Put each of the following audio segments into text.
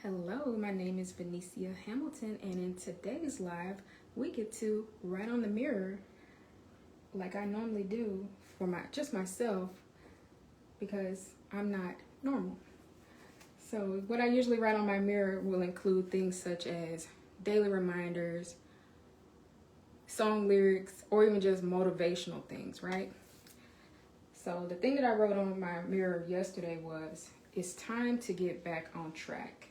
Hello, my name is Vanezia Hamilton, and in today's live, we get to write on the mirror like I normally do for just myself because I'm not normal. So what I usually write on my mirror will include things such as daily reminders, song lyrics, or even just motivational things, right? So the thing that I wrote on my mirror yesterday was, it's time to get back on track.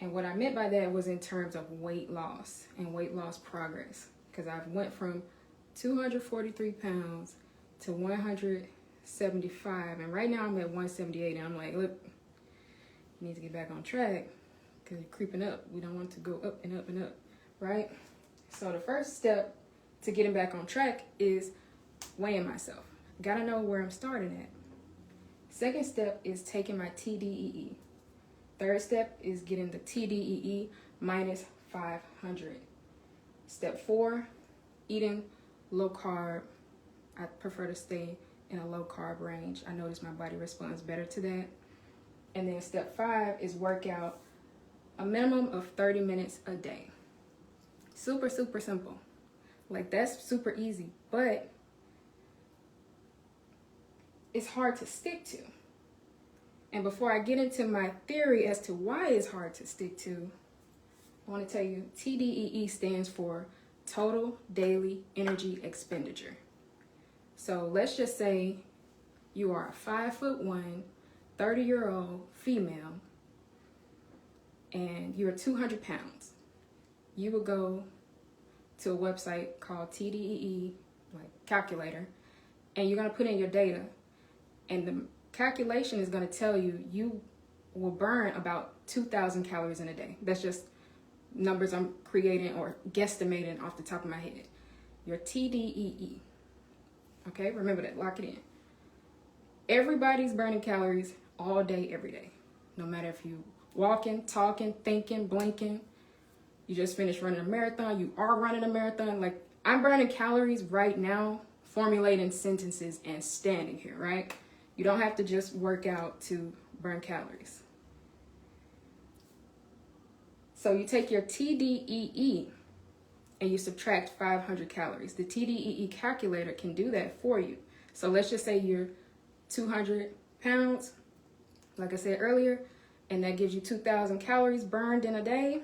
And what I meant by that was in terms of weight loss and weight loss progress. Because I went from 243 pounds to 175. And right now I'm at 178. And I'm like, look, you need to get back on track because you're creeping up. We don't want to go up and up and up, right? So the first step to getting back on track is weighing myself. Gotta know where I'm starting at. Second step is taking my TDEE. Third step is getting the TDEE minus 500. Step 4, eating low carb. I prefer to stay in a low carb range. I notice my body responds better to that. And then step 5 is workout a minimum of 30 minutes a day. Super, super simple. Like, that's super easy, but it's hard to stick to. And before I get into my theory as to why it's hard to stick to, I want to tell you TDEE stands for Total Daily Energy Expenditure. So let's just say you are a 5'1", 30-year-old female, and you're 200 pounds. You would go to a website called TDEE, like calculator, and you're going to put in your data, and the calculation is going to tell you will burn about 2,000 calories in a day. That's just numbers I'm creating or guesstimating off the top of my head. Your TDEE. Okay, remember that, lock it in. Everybody's burning calories all day, every day. No matter if you walking, talking, thinking, blinking, you just finished running a marathon, you are running a marathon. Like, I'm burning calories right now, formulating sentences and standing here, right? You don't have to just work out to burn calories. So you take your TDEE and you subtract 500 calories. The TDEE calculator can do that for you. So let's just say you're 200 pounds, like I said earlier, and that gives you 2,000 calories burned in a day.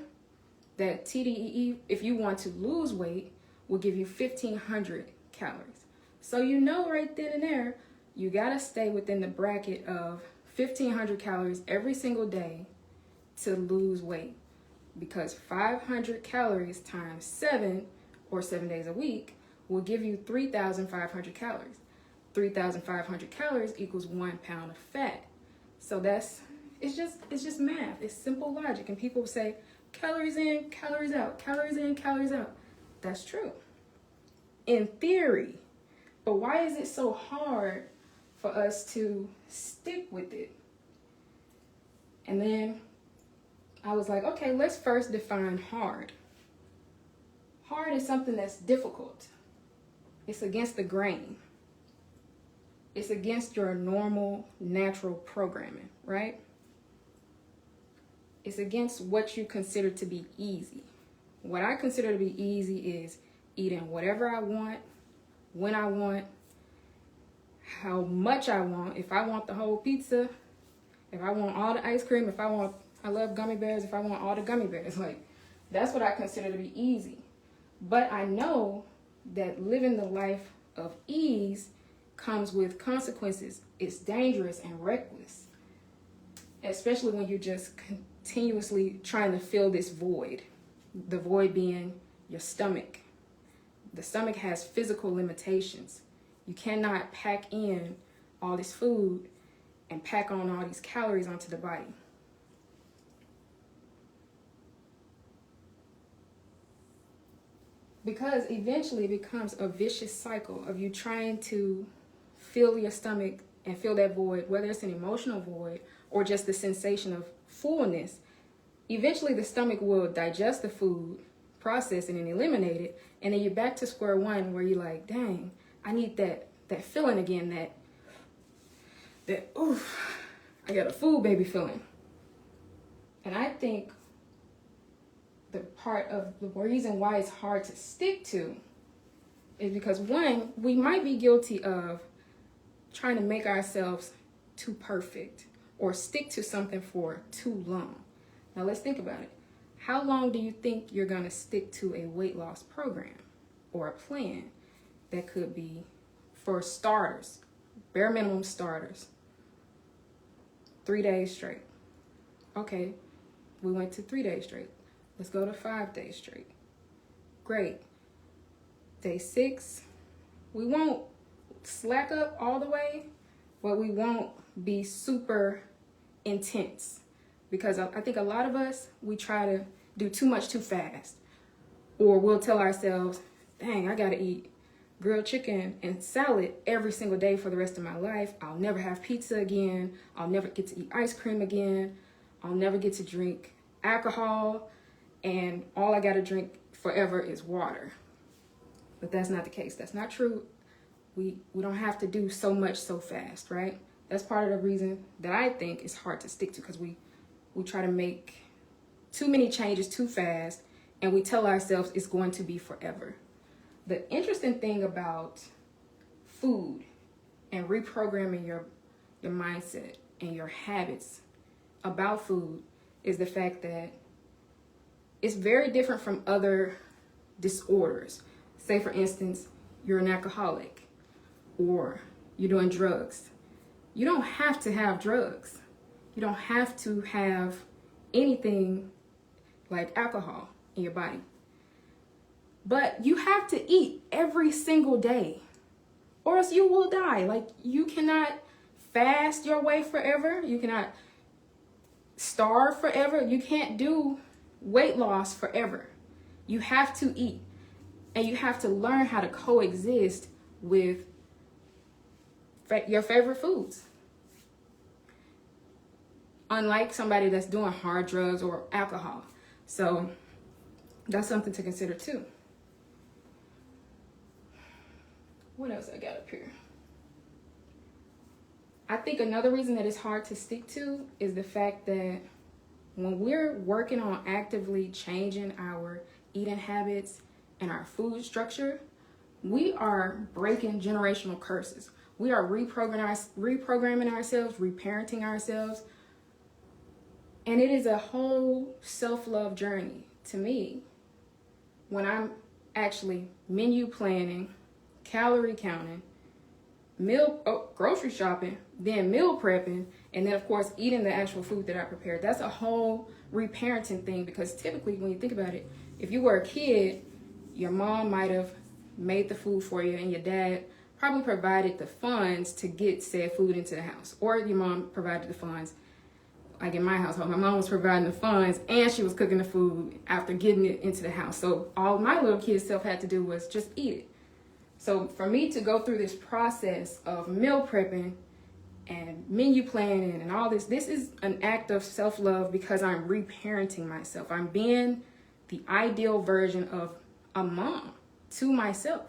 That TDEE, if you want to lose weight, will give you 1,500 calories. So you know right then and there, you gotta stay within the bracket of 1,500 calories every single day to lose weight, because 500 calories times 7, or 7 days a week, will give you 3,500 calories. 3,500 calories equals 1 pound of fat. So it's just math. It's simple logic. And people say calories in, calories out, calories in, calories out. That's true in theory, but why is it so hard for us to stick with it? And then I was like, okay, let's first define hard. Hard is something that's difficult. It's against the grain. It's against your normal, natural programming, right? It's against what you consider to be easy. What I consider to be easy is eating whatever I want, when I want, how much I want. If I want the whole pizza, if I want all the ice cream, I love gummy bears, if I want all the gummy bears, like, that's what I consider to be easy. But I know that living the life of ease comes with consequences. It's dangerous and reckless, especially when you're just continuously trying to fill this void. The void being your stomach. The stomach has physical limitations. You cannot pack in all this food and pack on all these calories onto the body. Because eventually it becomes a vicious cycle of you trying to fill your stomach and fill that void, whether it's an emotional void or just the sensation of fullness. Eventually the stomach will digest the food, process it, and eliminate it, and then you're back to square one where you're like, dang, I need that feeling again, that oof, I got a food baby feeling. And I think the part of the reason why it's hard to stick to is because, one, we might be guilty of trying to make ourselves too perfect or stick to something for too long. Now let's think about it. How long do you think you're going to stick to a weight loss program or a plan? That could be, for starters, bare minimum starters, 3 days straight. Okay, we went to 3 days straight. Let's go to 5 days straight. Great. Day 6, we won't slack up all the way, but we won't be super intense. Because I think a lot of us, we try to do too much too fast. Or we'll tell ourselves, dang, I gotta eat grilled chicken and salad every single day for the rest of my life. I'll never have pizza again. I'll never get to eat ice cream again. I'll never get to drink alcohol. And all I gotta drink forever is water. But that's not the case. That's not true. We don't have to do so much so fast, right? That's part of the reason that I think it's hard to stick to, because we try to make too many changes too fast, and we tell ourselves it's going to be forever. The interesting thing about food and reprogramming your mindset and your habits about food is the fact that it's very different from other disorders. Say, for instance, you're an alcoholic or you're doing drugs. You don't have to have drugs. You don't have to have anything like alcohol in your body. But you have to eat every single day, or else you will die. Like, you cannot fast your way forever. You cannot starve forever. You can't do weight loss forever. You have to eat, and you have to learn how to coexist with your favorite foods. Unlike somebody that's doing hard drugs or alcohol. So that's something to consider too. What else I got up here? I think another reason that it's hard to stick to is the fact that when we're working on actively changing our eating habits and our food structure, we are breaking generational curses. We are reprogramming ourselves, reparenting ourselves. And it is a whole self-love journey to me when I'm actually menu planning, calorie counting, grocery shopping, then meal prepping, and then of course eating the actual food that I prepared. That's a whole reparenting thing, because typically when you think about it, if you were a kid, your mom might have made the food for you and your dad probably provided the funds to get said food into the house, or your mom provided the funds. Like in my household, my mom was providing the funds and she was cooking the food after getting it into the house. So all my little kids self had to do was just eat it. So for me to go through this process of meal prepping and menu planning and all this is an act of self-love, because I'm reparenting myself. I'm being the ideal version of a mom to myself.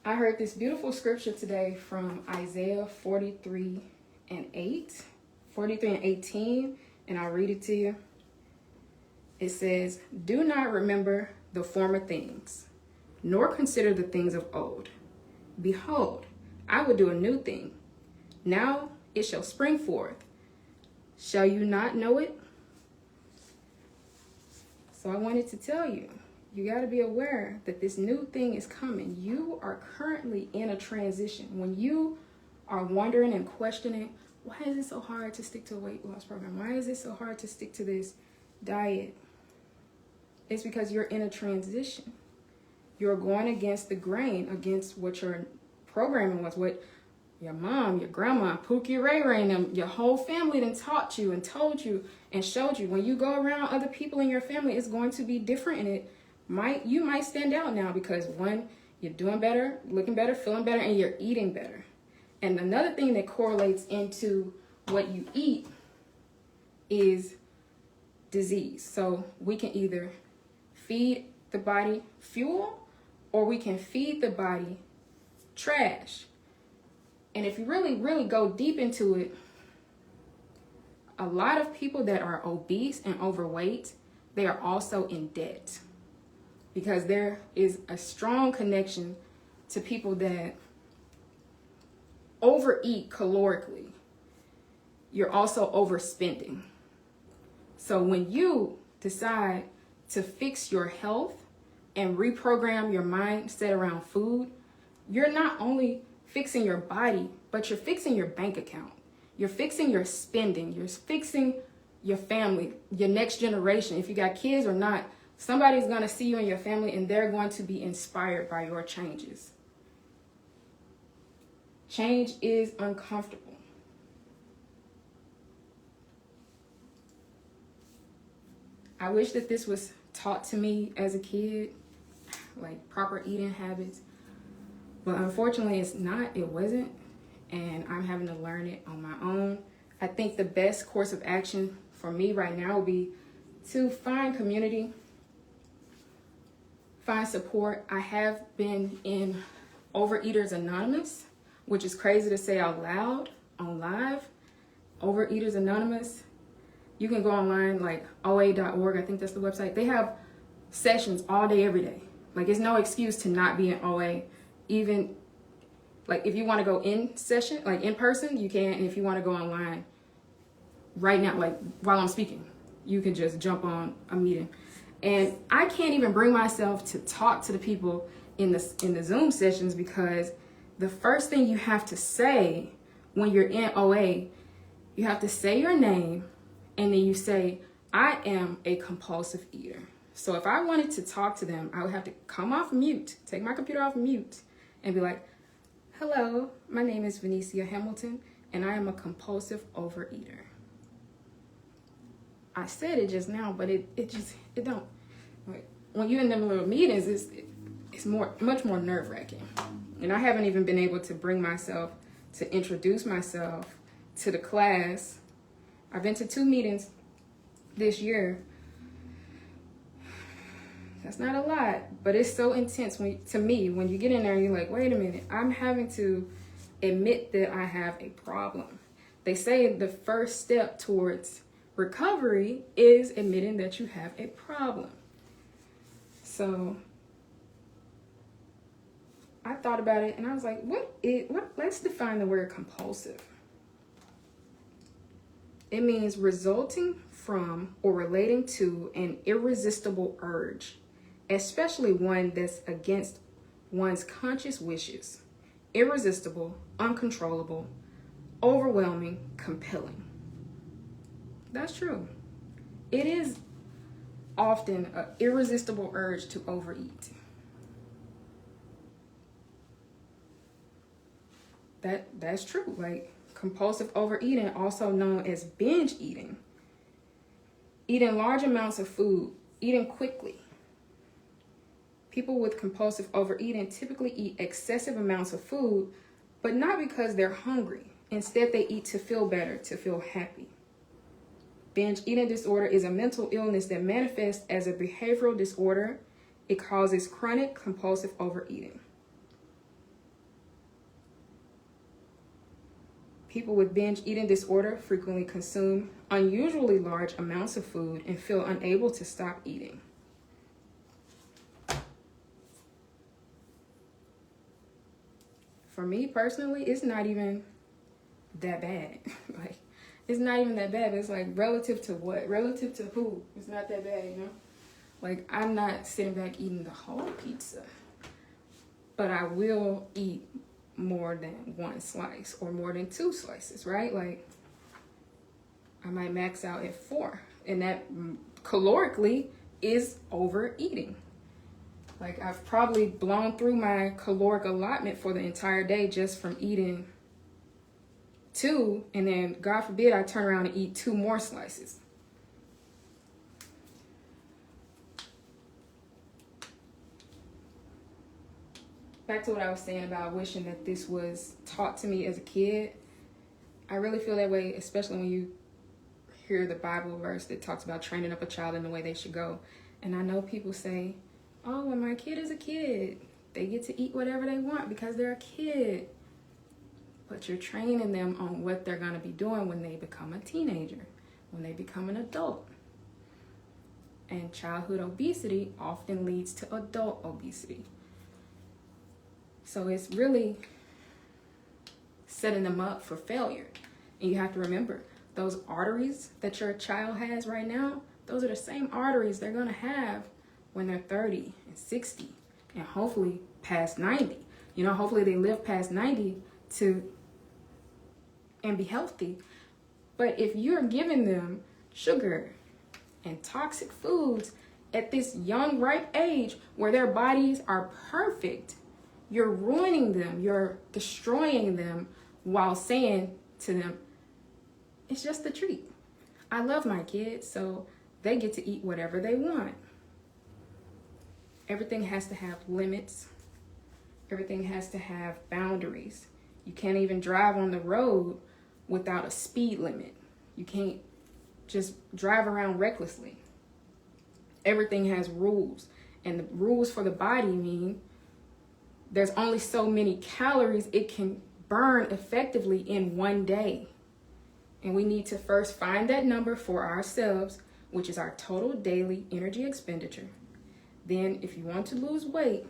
I heard this beautiful scripture today from Isaiah 43 and 18, and I'll read it to you. It says, "Do not remember the former things, nor consider the things of old. Behold, I will do a new thing. Now it shall spring forth. Shall you not know it?" So I wanted to tell you, you got to be aware that this new thing is coming. You are currently in a transition. When you are wondering and questioning, why is it so hard to stick to a weight loss program? Why is it so hard to stick to this diet? It's because you're in a transition. You're going against the grain, against what your programming was, what your mom, your grandma, Pookie Ray Ray, and them, your whole family then taught you and told you and showed you. When you go around other people in your family, it's going to be different, and you might stand out now because, one, you're doing better, looking better, feeling better, and you're eating better. And another thing that correlates into what you eat is disease. So we can either feed the body fuel, or we can feed the body trash. And if you really, really go deep into it, A lot of people that are obese and overweight, they are also in debt, because there is a strong connection to people that overeat calorically. You're also overspending. So when you decide to fix your health and reprogram your mindset around food, you're not only fixing your body, but you're fixing your bank account. You're fixing your spending. You're fixing your family, your next generation. If you got kids or not, somebody's going to see you and your family, and they're going to be inspired by your changes. Change is uncomfortable. I wish that this was taught to me as a kid, like proper eating habits. But unfortunately, it's not. It wasn't. And I'm having to learn it on my own. I think the best course of action for me right now would be to find community, find support. I have been in Overeaters Anonymous, which is crazy to say out loud on live. Overeaters Anonymous. You can go online, like OA.org, I think that's the website. They have sessions all day, every day. Like, it's no excuse to not be in OA. Even, like, if you want to go in session, like in person, you can. And if you want to go online right now, like while I'm speaking, you can just jump on a meeting. And I can't even bring myself to talk to the people in the Zoom sessions, because the first thing you have to say when you're in OA, you have to say your name, and then you say, I am a compulsive eater. So if I wanted to talk to them, I would have to come off mute, take my computer off mute, and be like, hello, my name is Vanezia Hamilton, and I am a compulsive overeater. I said it just now, but it don't. Like, when you're in them little meetings, it's much more nerve-wracking. And I haven't even been able to bring myself to introduce myself to the class. I've been to 2 meetings this year. That's not a lot, but it's so intense to me when you get in there and you're like, wait a minute, I'm having to admit that I have a problem. They say the first step towards recovery is admitting that you have a problem. So I thought about it and I was like, let's define the word compulsive. It means resulting from or relating to an irresistible urge, especially one that's against one's conscious wishes. Irresistible, uncontrollable, overwhelming, compelling. That's true. It is often an irresistible urge to overeat. That's true. Like, compulsive overeating, also known as binge eating. Eating large amounts of food, eating quickly. People with compulsive overeating typically eat excessive amounts of food, but not because they're hungry. Instead, they eat to feel better, to feel happy. Binge eating disorder is a mental illness that manifests as a behavioral disorder. It causes chronic compulsive overeating. People with binge eating disorder frequently consume unusually large amounts of food and feel unable to stop eating. For me personally, it's not even that bad. Like, it's not even that bad. It's like, relative to what? Relative to who? It's not that bad, you know? Like, I'm not sitting back eating the whole pizza, but I will eat more than 1 slice or more than 2 slices, right? Like, I might max out at 4, and that calorically is overeating. Like, I've probably blown through my caloric allotment for the entire day just from eating 2, and then God forbid I turn around and eat 2 more slices. Back to what I was saying about wishing that this was taught to me as a kid. I really feel that way, especially when you hear the Bible verse that talks about training up a child in the way they should go. And I know people say, oh, when my kid is a kid, they get to eat whatever they want because they're a kid. But you're training them on what they're going to be doing when they become a teenager. when they become an adult. And childhood obesity often leads to adult obesity. So it's really setting them up for failure. And you have to remember, those arteries that your child has right now, those are the same arteries they're going to have when they're 30 and 60 and hopefully past 90. You know, hopefully they live past 90 and be healthy. But if you're giving them sugar and toxic foods at this young, ripe age where their bodies are perfect, you're ruining them, you're destroying them while saying to them, it's just a treat. I love my kids, so they get to eat whatever they want. Everything has to have limits. Everything has to have boundaries. You can't even drive on the road without a speed limit. You can't just drive around recklessly. Everything has rules. And the rules for the body mean there's only so many calories it can burn effectively in one day. And we need to first find that number for ourselves, which is our total daily energy expenditure. Then if you want to lose weight,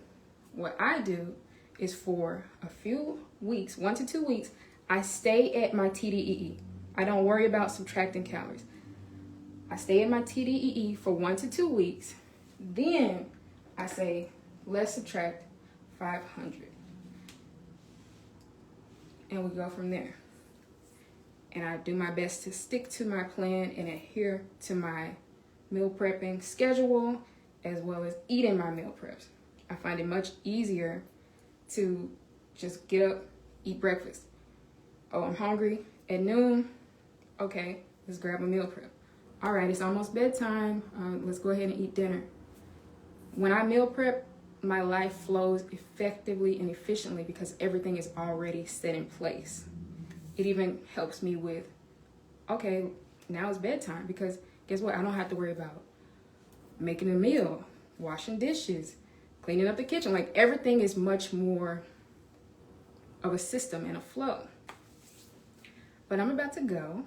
what I do is for a few weeks, 1 to 2 weeks, I stay at my TDEE. I don't worry about subtracting calories. I stay at my TDEE for 1 to 2 weeks. Then I say, let's subtract 500. And we go from there. And I do my best to stick to my plan and adhere to my meal prepping schedule, as well as eating my meal preps. I find it much easier to just get up, eat breakfast. Oh, I'm hungry at noon. Okay, let's grab a meal prep. All right, it's almost bedtime. Let's go ahead and eat dinner. When I meal prep, my life flows effectively and efficiently because everything is already set in place. It even helps me with, okay, now it's bedtime, because guess what? I don't have to worry about making a meal, washing dishes, cleaning up the kitchen. Like, everything is much more of a system and a flow. But I'm about to go.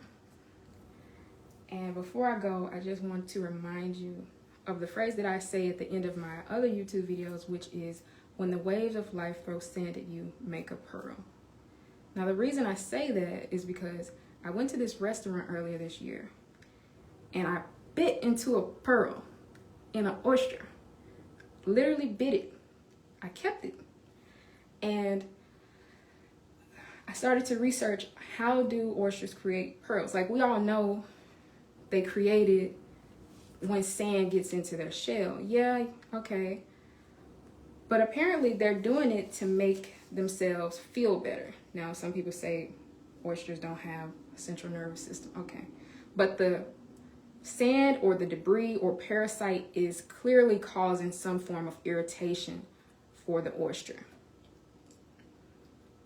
And before I go, I just want to remind you of the phrase that I say at the end of my other YouTube videos, which is, when the waves of life throw sand at you, make a pearl. Now, the reason I say that is because I went to this restaurant earlier this year and I bit into a pearl in an oyster. Literally bit it. I kept it. And I started to research, how do oysters create pearls? Like, we all know they create it when sand gets into their shell. Yeah, okay. But apparently they're doing it to make themselves feel better. Now, some people say oysters don't have a central nervous system. Okay. But the sand or the debris or parasite is clearly causing some form of irritation for the oyster.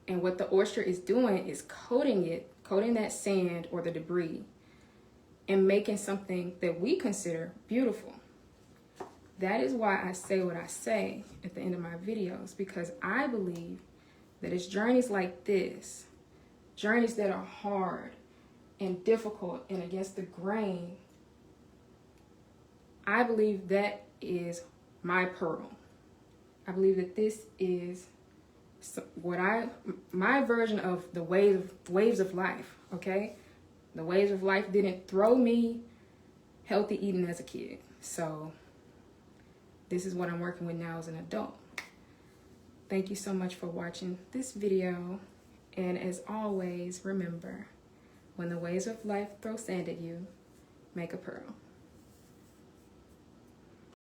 And what the oyster is doing is coating that sand or the debris, and making something that we consider beautiful. That is why I say what I say at the end of my videos, because I believe that it's journeys like this, journeys that are hard and difficult and against the grain, I believe that is my pearl. I believe that this is my version of the waves of life, okay? The waves of life didn't throw me healthy eating as a kid. So this is what I'm working with now as an adult. Thank you so much for watching this video. And as always, remember, when the waves of life throw sand at you, make a pearl.